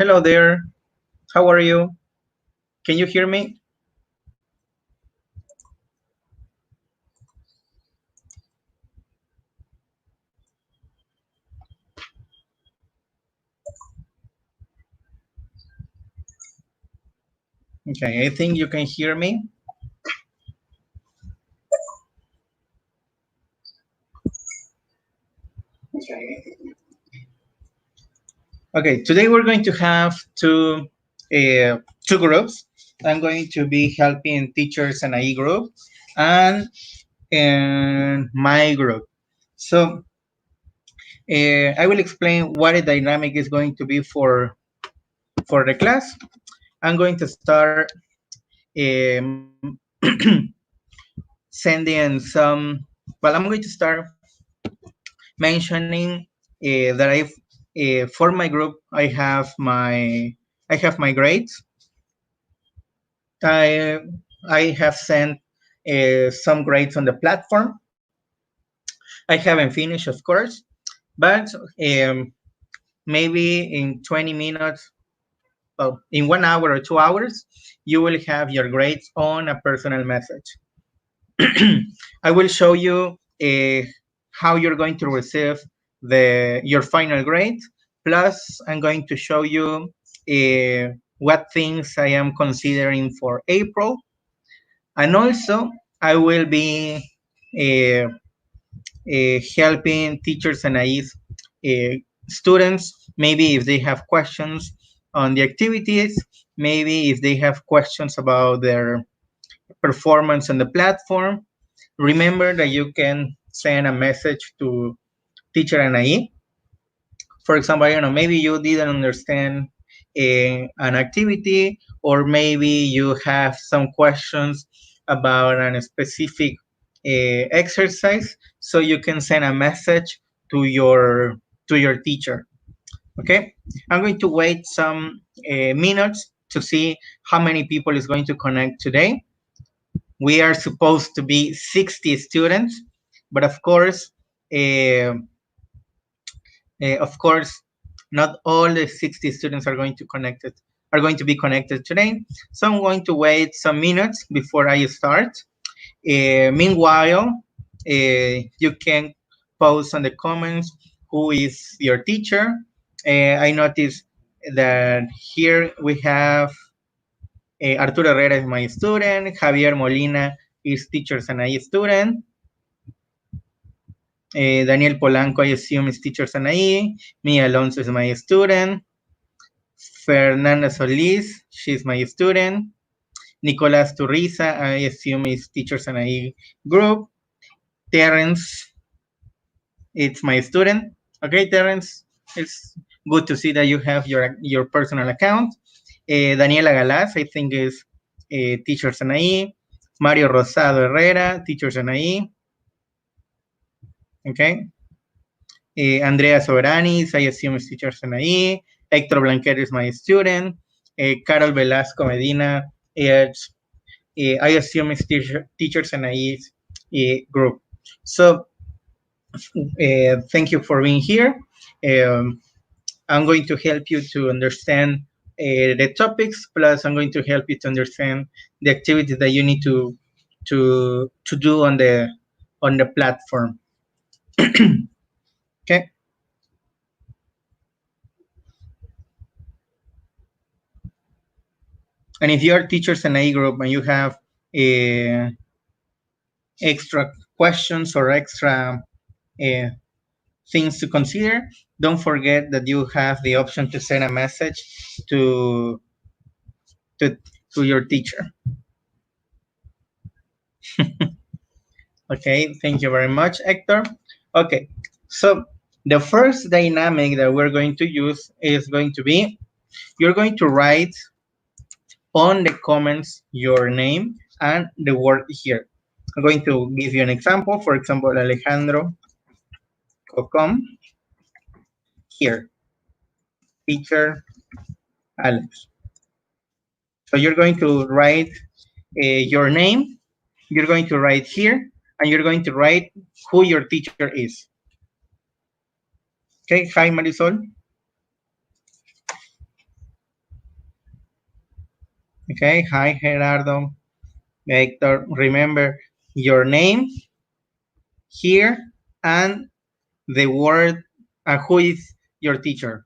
Hello there. How are you? Can you hear me? Okay, I think you can hear me. Okay, today we're going to have two groups. I'm going to be helping teachers in a group and in my group. So I will explain what a dynamic is going to be for the class. I'm going to start um, sending some. Well, I'm going to start mentioning that for my group I have my grades. I I have sent some grades on the platform. I haven't finished, of course, but maybe in 20 minutes, well, in 1 hour or 2 hours, you will have your grades on a personal message. I will show you how you're going to receive your final grade. Plus, I'm going to show you what things I am considering for April, and also I will be uh, helping teachers and students. Maybe if they have questions on the activities, maybe if they have questions about their performance on the platform. Remember that you can send a message to teacher NIE. For example, maybe you didn't understand an activity, or maybe you have some questions about a specific exercise, so you can send a message to your teacher. Okay, I'm going to wait some minutes to see how many people is going to connect today. We are supposed to be 60 students, but uh, of course, not all the 60 students are going to be connected today. So I'm going to wait some minutes before I start. Meanwhile, you can post on the comments who is your teacher. I noticed that here we have Arturo Herrera is my student. Javier Molina is Teachers and I student. Daniel Polanco, I assume, is Teachers and I. Mia Alonso is my student. Fernanda Solis, she's my student. Nicolas Turriza, I assume, is Teachers and I group. Terence, it's my student. Okay, Terence, it's good to see that you have your personal account. Daniela Galaz, I think, is Teachers and I. Mario Rosado Herrera, Teachers and I. Okay. Andrea Soberanis, I assume, is Teachers and I. Hector Blanquer is my student. Carol Velasco Medina is, I assume, is Teachers and I group. So thank you for being here. Um, I'm going to help you to understand the topics. Plus, I'm going to help you to understand the activities that you need to do on the platform. Okay. And if you are Teachers and I group and you have extra questions or extra uh, things to consider, don't forget that you have the option to send a message to to, to your teacher. Okay, thank you very much, Hector. Okay, so the first dynamic that we're going to use is going to be, you're going to write on the comments your name and the word here. I'm going to give you an example. For example, Alejandro Cocom here, teacher Alex. So you're going to write your name, you're going to write here, and you're going to write who your teacher is. Okay, hi Marisol. Okay, hi Gerardo, Hector. Remember your name here and the word who is your teacher.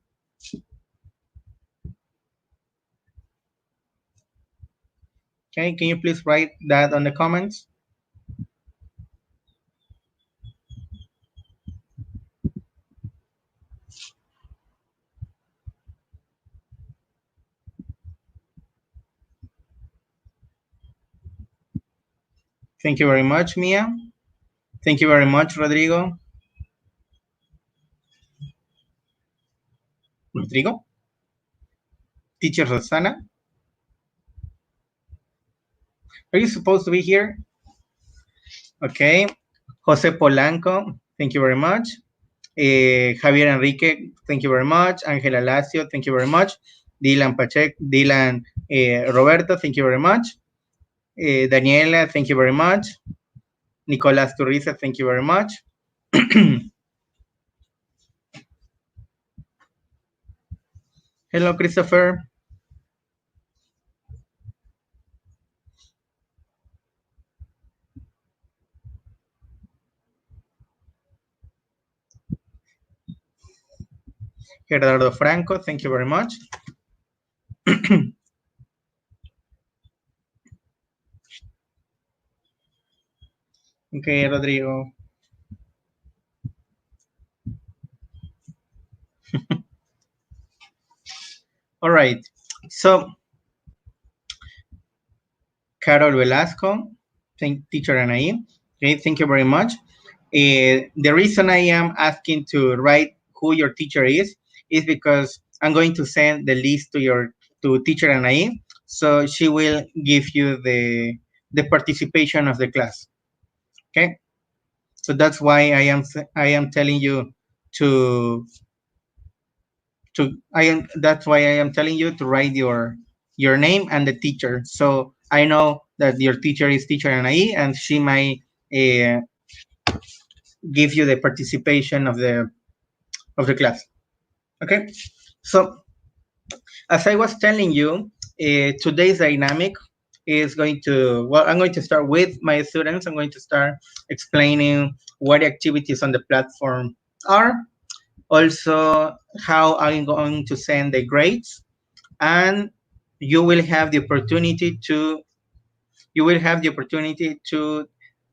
Okay, can you please write that on the comments? Thank you very much, Mia. Thank you very much, Rodrigo. Rodrigo, teacher Rosana, are you supposed to be here? Okay, Jose Polanco, thank you very much. Javier Enrique, thank you very much. Angela Lacio, thank you very much. Dylan Pacheco, Dylan Roberto, thank you very much. Daniela, thank you very much. Nicolas Turriza, thank you very much. Hello, Christopher. Gerardo Franco, thank you very much. Okay, Rodrigo. All right. So, Carol Velasco, teacher Anaí. Okay, thank you very much. The reason I am asking to write who your teacher is because I'm going to send the list to teacher Anaí, so she will give you the participation of the class. Okay, so that's why I am telling you to that's why I am telling you to write your name and the teacher. So I know that your teacher is teacher Anaí, and she might uh, give you the participation of the class. Okay, so as I was telling you, today's dynamic is going to, well, I'm going to start with my students. I'm going to start explaining what activities on the platform are, also how I'm going to send the grades, and you will have the opportunity to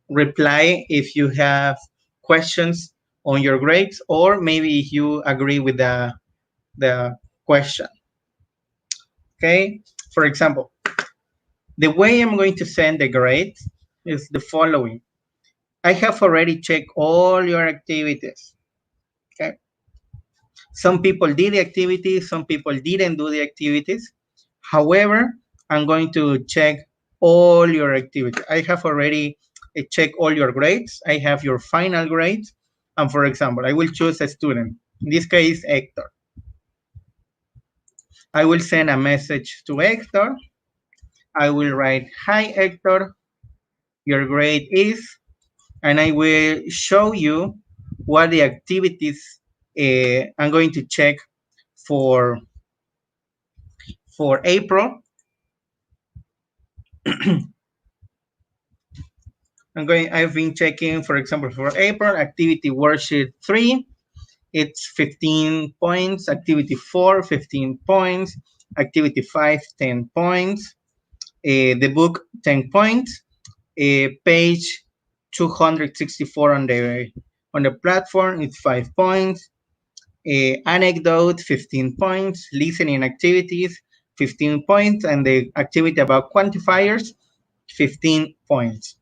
reply if you have questions on your grades, or maybe if you agree with the question. Okay, for example, the way I'm going to send the grades is the following. I have already checked all your activities. Okay, some people did the activities, some people didn't do the activities. However, I'm going to check all your activities. I have already checked all your grades. I have your final grades. And for example, I will choose a student. In this case, Hector. I will send a message to Hector. I will write, hi, Hector, your grade is, and I will show you what the activities I'm going to check for April. I've been checking, for example, for April, activity worksheet 3, it's 15 points, activity 4, 15 points, activity 5, 10 points, the book, 10 points, page 264 on the platform, it's 5 points, anecdote, 15 points, listening activities, 15 points, and the activity about quantifiers, 15 points.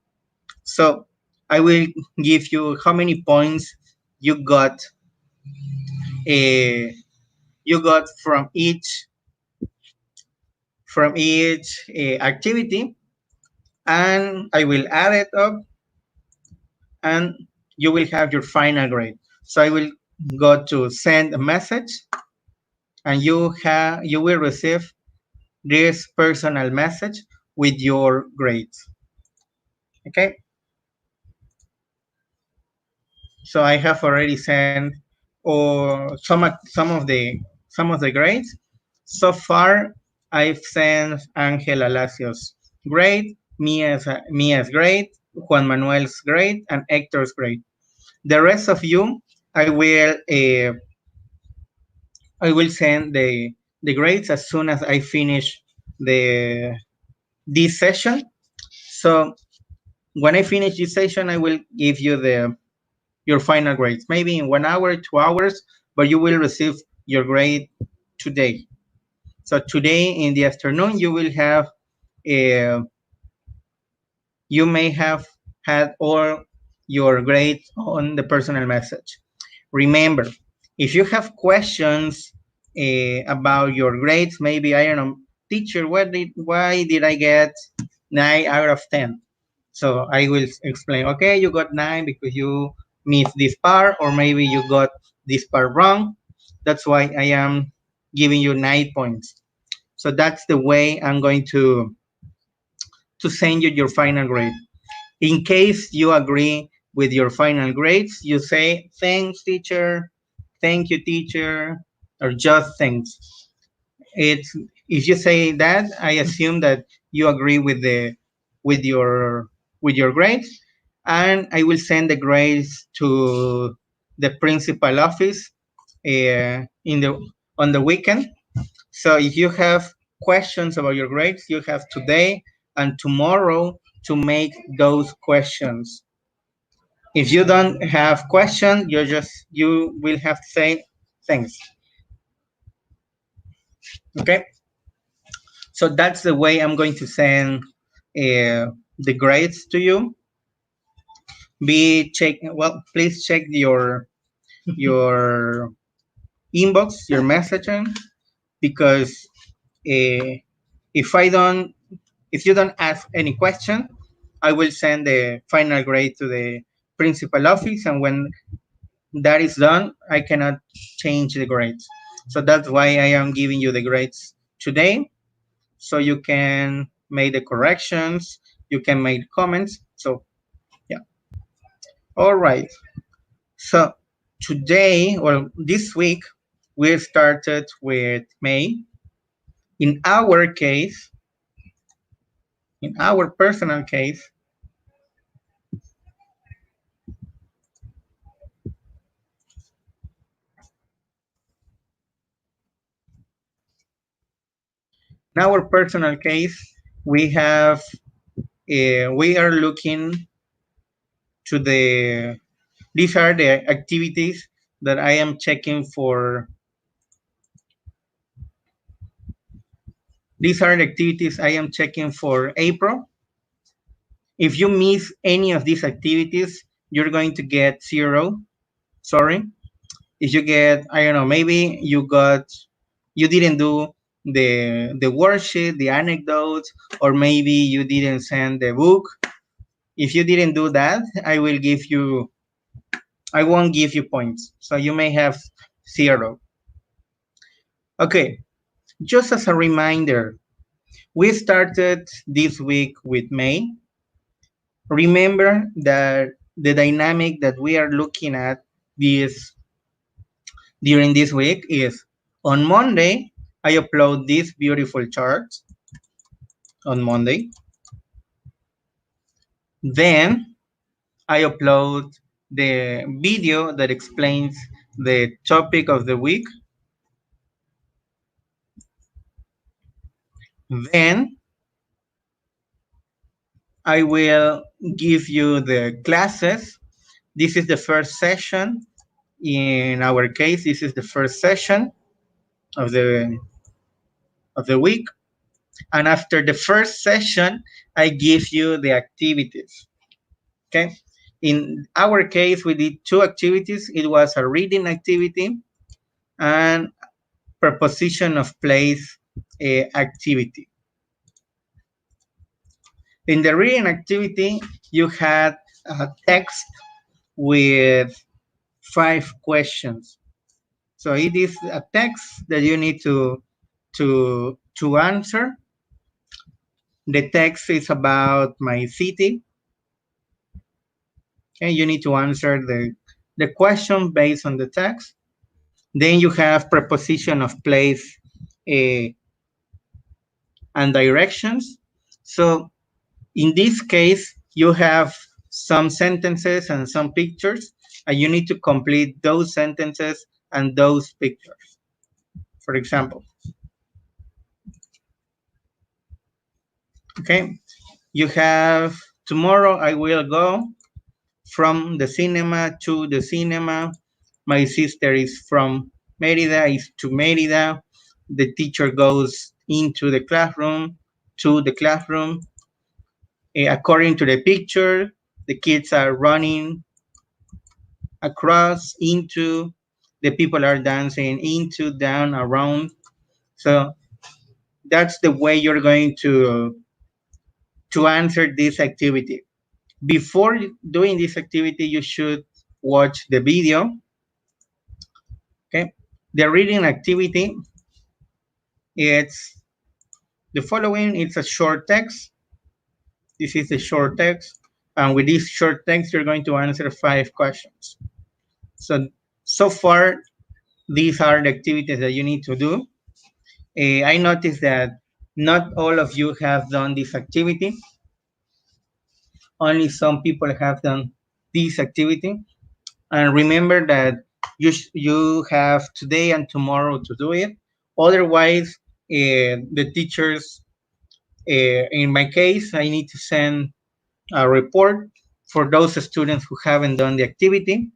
So I will give you how many points you got from each activity, and I will add it up, and you will have your final grade. So I will go to send a message, and you will receive this personal message with your grades. Okay. So I have already sent or some of the grades so far. I've sent Angela Lacios grade, Mia's grade, Juan Manuel's grade, and Hector's grade. The rest of you, I will send the grades as soon as I finish the this session. So when I finish this session, I will give you your final grades, maybe in 1 hour, 2 hours, but you will receive your grade today. So today in the afternoon, uh, you may have had all your grades on the personal message. Remember, if you have questions about your grades, maybe I don't know, teacher, why did I get 9 out of 10? So I will explain. Okay, you got 9 because you missed this part, or maybe you got this part wrong. That's why I am giving you 9 points. So that's the way I'm going to send you your final grade. In case you agree with your final grades, you say, thanks, teacher, thank you, teacher, or just thanks. It's if you say that, I assume that you agree with your with your grades, and I will send the grades to the principal office in the on the weekend. So if you have questions about your grades, you have today and tomorrow to make those questions. If you don't have questions, you will have to say thanks. Okay. So that's the way I'm going to send the grades to you. Please check your inbox, your messaging, because uh, if I don't if you don't ask any question, I will send the final grade to the principal office, and when that is done, I cannot change the grades. So that's why I am giving you the grades today, so you can make the corrections, you can make comments. So yeah. All right. So today, or this week, we started with May. In our case, in our personal case, in our personal case, we have we are looking to these are the activities that I am checking for. These are the activities I am checking for April. If you miss any of these activities, you're going to get 0. Sorry. If you get, I don't know, maybe you didn't do the worksheet, the anecdotes, or maybe you didn't send the book. If you didn't do that, I won't give you points. So you may have 0. Okay, just as a reminder, we started this week with May. Remember that the dynamic that we are looking at this during this week is on Monday, I upload these beautiful charts on Monday. Then I upload the video that explains the topic of the week. Then I will give you the classes. This is the first session. In our case, this is the first session of the week. And after the first session, I give you the activities. Okay. In our case, we did 2 activities. It was a reading activity and preposition of place activity. In the reading activity, you had a text with 5 questions. So it is a text that you need to answer. The text is about my city. Okay, you need to answer the question based on the text. Then you have preposition of place and directions. So in this case, you have some sentences and some pictures, and you need to complete those sentences and those pictures. For example, okay, you have tomorrow I will go from the cinema to the cinema. My sister is from Merida, is to Merida. The teacher goes into the classroom, to the classroom. According to the picture, the kids are running across, into, the people are dancing, into, down, around. So that's the way you're going to answer this activity. Before doing this activity, you should watch the video. Okay, the reading activity, it's the following. It's a short text. This is the short text, and with this short text you're going to answer 5 questions. So far these are the activities that you need to do. I noticed that not all of you have done this activity. Only some people have done this activity. And remember that you have today and tomorrow to do it. Otherwise, the teachers, in my case, I need to send a report for those students who haven't done the activity.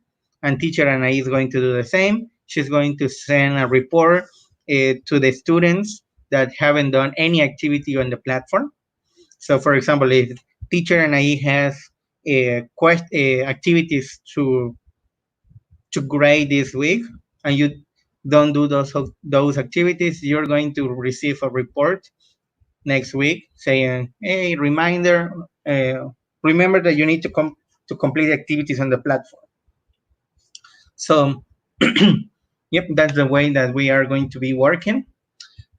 And teacher Anna is going to do the same. She's going to send a report to the students that haven't done any activity on the platform. So, for example, if teacher Anai has activities to grade this week, and you don't do those activities, you're going to receive a report next week saying, "Hey, reminder, remember that you need to complete activities on the platform." So, yep, that's the way that we are going to be working.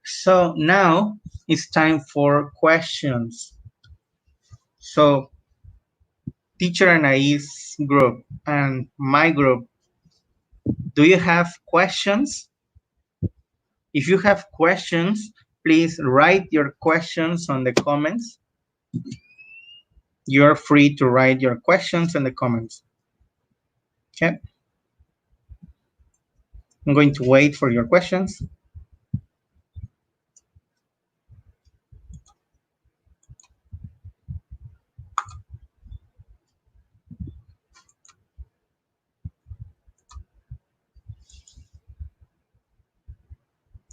So now it's time for questions. So teacher Anais group and my group, do you have questions? If you have questions, please write your questions on the comments. You're free to write your questions in the comments. Okay. I'm going to wait for your questions.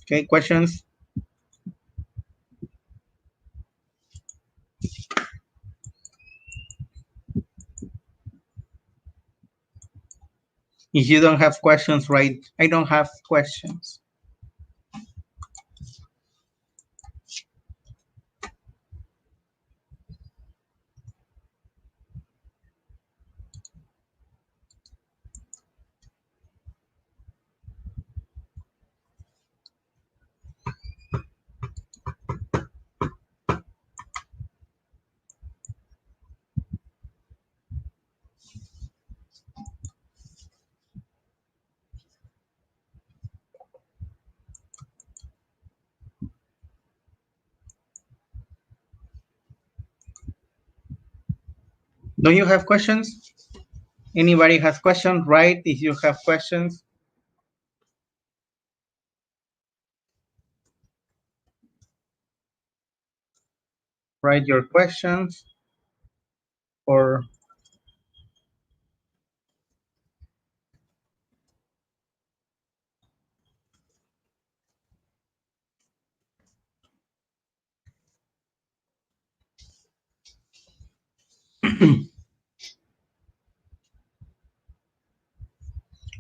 Okay, questions? If you don't have questions, write, I don't have questions. Don't you have questions? Anybody has questions? Write if you have questions. Write your questions or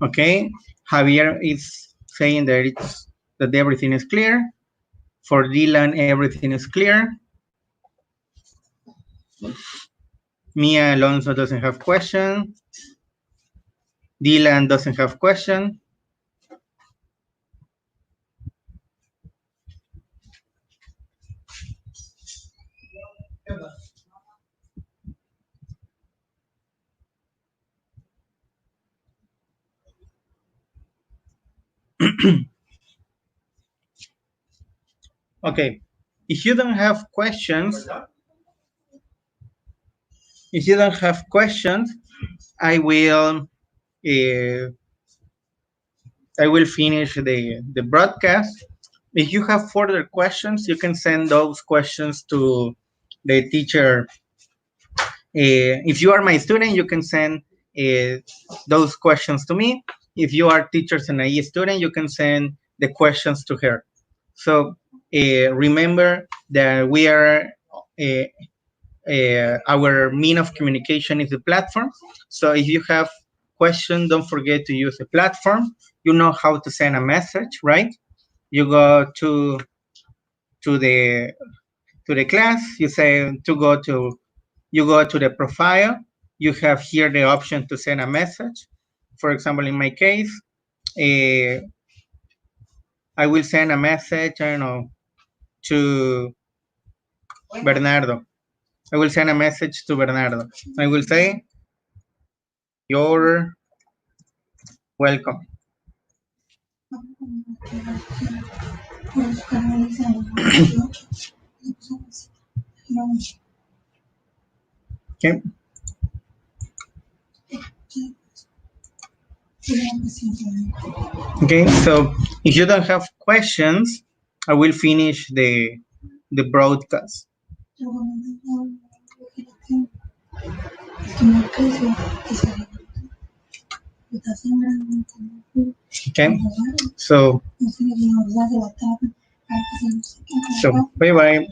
okay. Javier is saying that everything is clear. For Dylan, everything is clear. Mia Alonso doesn't have question. Dylan doesn't have question. Okay. If you don't have questions, if you don't have questions, I will uh, I will finish the broadcast. If you have further questions, you can send those questions to the teacher. If you are my student, you can send uh, those questions to me. If you are teachers and a student, you can send the questions to her. So remember that we are our mean of communication is the platform. So if you have questions, don't forget to use the platform. You know how to send a message, right? You go to the to the class. You say to go to you go to the profile. You have here the option to send a message. For example, in my case, uh, I will send a message. I don't know to Bernardo. I will send a message to Bernardo. I will say, "You're welcome." Okay. Okay. So if you don't have questions, I will finish the broadcast. Okay. So bye bye.